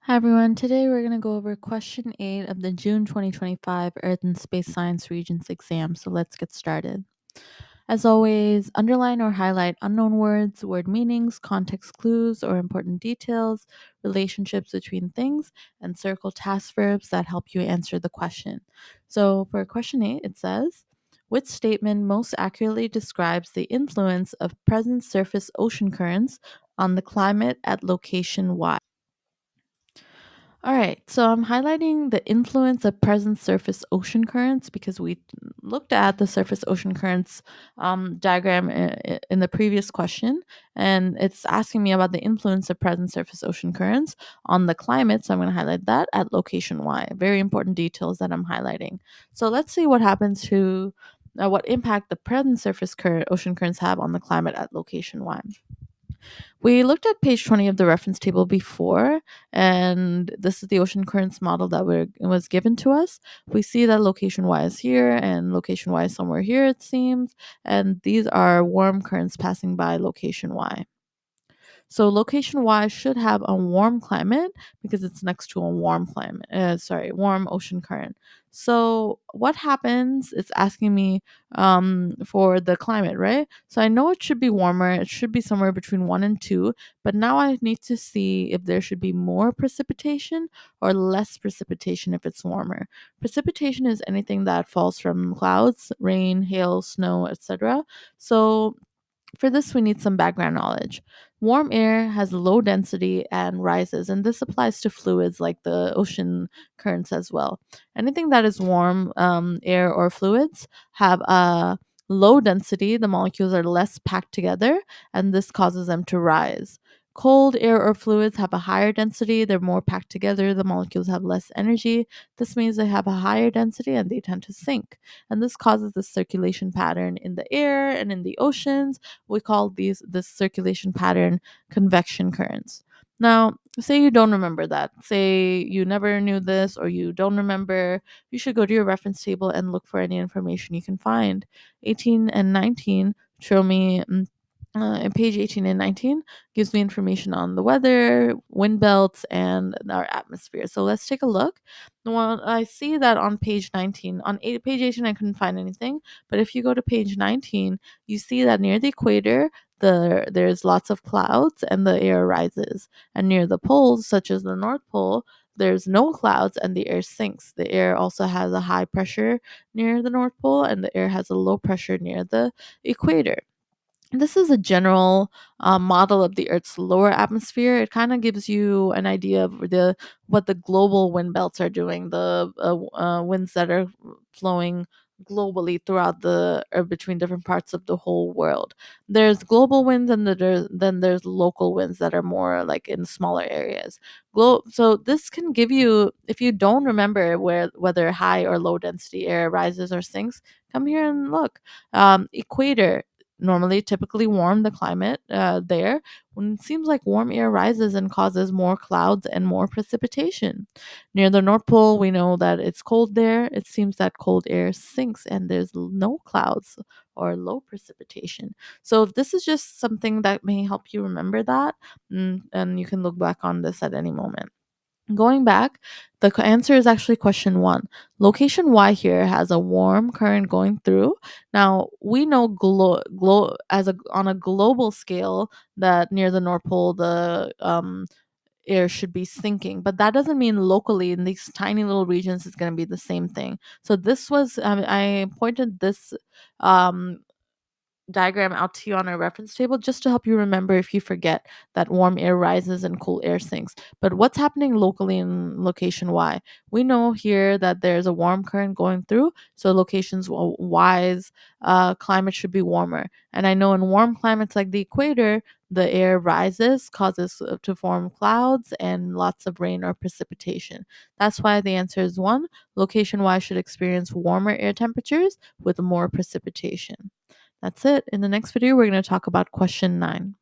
Hi everyone, today we're going to go over question 8 of the June 2025 Earth and Space Science Regents exam, so let's get started. As always, underline or highlight unknown words, word meanings, context clues, or important details, relationships between things, and circle task verbs that help you answer the question. So for question 8, it says, which statement most accurately describes the influence of present surface ocean currents on the climate at location Y? All right, so I'm highlighting the influence of present surface ocean currents because we looked at the surface ocean currents diagram in the previous question, and it's asking me about the influence of present surface ocean currents on the climate. So I'm going to highlight that at location Y. Very important details that I'm highlighting. So let's see what happens to what impact the present surface ocean currents have on the climate at location Y. We looked at page 20 of the reference table before, and this is the ocean currents model that was given to us. We see that location Y is here, and location Y is somewhere here, it seems, and these are warm currents passing by location Y. So location Y should have a warm climate because it's next to a warm ocean current. So what happens? It's asking me for the climate, right? So I know it should be warmer. It should be somewhere between 1 and 2. But now I need to see if there should be more precipitation or less precipitation if it's warmer. Precipitation is anything that falls from clouds, rain, hail, snow, etc. So for this, we need some background knowledge. Warm air has low density and rises, and this applies to fluids like the ocean currents as well. Anything that is warm, air or fluids, have a low density, the molecules are less packed together, and this causes them to rise. Cold air or fluids have a higher density, they're more packed together, the molecules have less energy. This means they have a higher density and they tend to sink. And this causes the circulation pattern in the air and in the oceans. We call this circulation pattern convection currents. Now, say you don't remember that. Say you never knew this or you don't remember, you should go to your reference table and look for any information you can find. 18 and 19 show me page 18 and 19 gives me information on the weather, wind belts, and our atmosphere. So let's take a look. Well, I see that on page 19. Page 18, I couldn't find anything. But if you go to page 19, you see that near the equator, there's lots of clouds and the air rises. And near the poles, such as the North Pole, there's no clouds and the air sinks. The air also has a high pressure near the North Pole, and the air has a low pressure near the equator. This is a general model of the Earth's lower atmosphere. It kind of gives you an idea of what the global wind belts are doing, the winds that are flowing globally throughout or between different parts of the whole world. There's global winds, and then there's local winds that are more like in smaller areas. So this can give you, if you don't remember whether high or low density air rises or sinks, come here and look. Equator, normally typically warm, the climate there, when it seems like warm air rises and causes more clouds and more precipitation. Near the North Pole, we know that it's cold there. It seems that cold air sinks and there's no clouds or low precipitation. So this is just something that may help you remember that, and you can look back on this at any moment. Going back, the answer is actually question 1. Location Y here has a warm current going through. Now, we know on a global scale that near the North Pole, the air should be sinking, but that doesn't mean locally in these tiny little regions it's going to be the same thing. So this was, I pointed this um, diagram out to you on a reference table just to help you remember if you forget that warm air rises and cool air sinks. But what's happening locally in location Y? We know here that there's a warm current going through, so locations Y's climate should be warmer. And I know in warm climates like the equator, the air rises, causes to form clouds and lots of rain or precipitation. That's why the answer is 1. Location Y should experience warmer air temperatures with more precipitation. That's it. In the next video, we're going to talk about question 9.